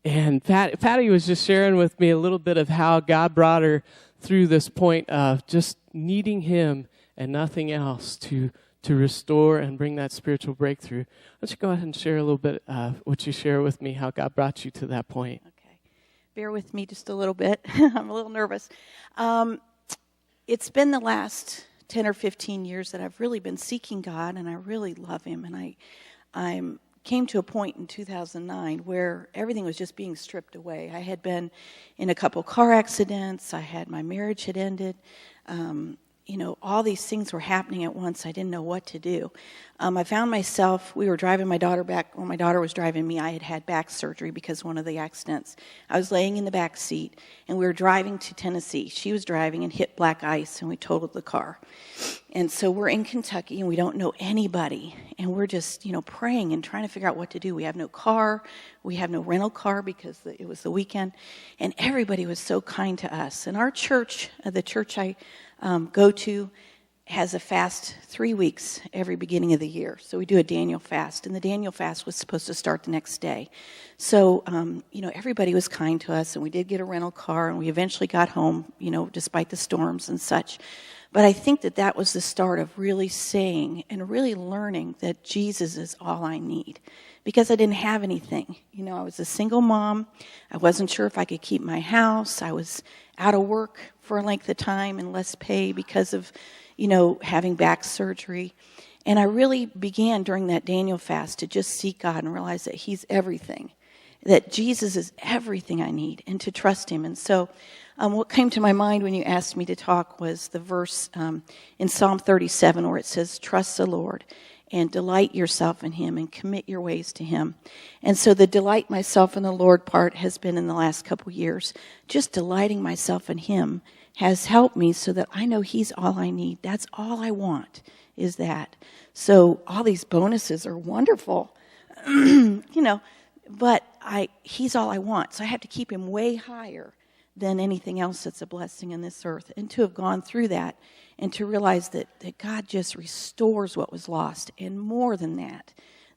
And Patti was just sharing with me a little bit of how God brought her through this point of just needing him and nothing else to restore and bring that spiritual breakthrough. Why don't you go ahead and share a little bit of what you share with me, how God brought you to that point. Okay. Bear with me just a little bit. I'm a little nervous. It's been the last 10 or 15 years that I've really been seeking God, and I really love him. And I came to a point in 2009 where everything was just being stripped away. I had been in a couple car accidents. My marriage had ended. All these things were happening at once. I didn't know what to do. I found myself, we were driving my daughter back. When my daughter was driving me, I had back surgery because of one of the accidents. I was laying in the back seat, and we were driving to Tennessee. She was driving and hit black ice, and we totaled the car. And so we're in Kentucky, and we don't know anybody. And we're just, praying and trying to figure out what to do. We have no car. We have no rental car because it was the weekend. And everybody was so kind to us. And our church, the church I go to, has a fast 3 weeks every beginning of the year. So we do a Daniel fast, and the Daniel fast was supposed to start the next day. So, everybody was kind to us, and we did get a rental car, and we eventually got home, despite the storms and such. But I think that was the start of really saying and really learning that Jesus is all I need. Because I didn't have anything. I was a single mom. I wasn't sure if I could keep my house. I was out of work for a length of time and less pay because of, having back surgery. And I really began during that Daniel fast to just seek God and realize that he's everything. That Jesus is everything I need, and to trust him. And so what came to my mind when you asked me to talk was the verse in Psalm 37 where it says, "Trust the Lord and delight yourself in him and commit your ways to him." And so the delight myself in the Lord part has been in the last couple years. Just delighting myself in him has helped me so that I know he's all I need. That's all I want, is that. So all these bonuses are wonderful, but he's all I want. So I have to keep him way higher than anything else that's a blessing in this earth. And to have gone through that and to realize that God just restores what was lost. And more than that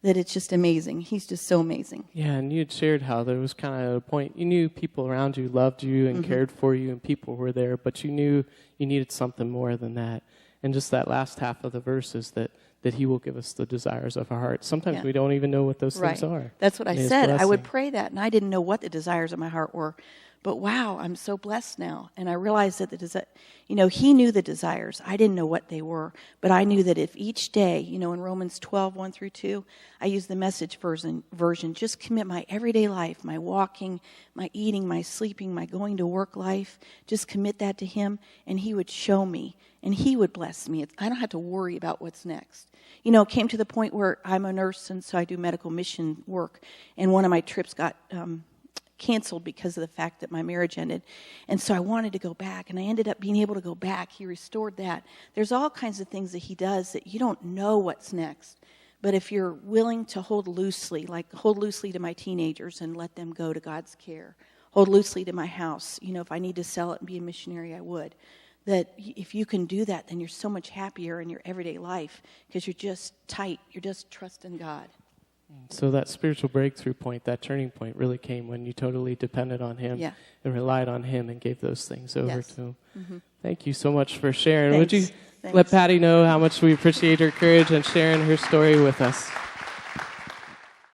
it's just amazing. He's just so amazing. Yeah, and you had shared how there was kind of a point, you knew people around you loved you and cared for you and people were there, but you knew you needed something more than that. And just that last half of the verse is that he will give us the desires of our heart. Sometimes we don't even know what those things are. That's what I said. I would pray that, and I didn't know what the desires of my heart were. But wow, I'm so blessed now. And I realized that he knew the desires. I didn't know what they were. But I knew that if each day, in Romans 12, 1 through 2, I use the Message version, just commit my everyday life, my walking, my eating, my sleeping, my going to work life, just commit that to him, and he would show me, and he would bless me. I don't have to worry about what's next. It came to the point where I'm a nurse, and so I do medical mission work. And one of my trips got canceled because of the fact that my marriage ended. And so I wanted to go back, and I ended up being able to go back. He restored that. There's all kinds of things that he does that you don't know what's next. But if you're willing to hold loosely to my teenagers and let them go to God's care, hold loosely to my house, if I need to sell it and be a missionary, I would. That if you can do that, then you're so much happier in your everyday life because you're just tight. You're just trusting God. So that spiritual breakthrough point, that turning point really came when you totally depended on him and relied on him and gave those things over to him. Mm-hmm. Thank you so much for sharing. Thanks. Would you let Patti know how much we appreciate her courage and sharing her story with us?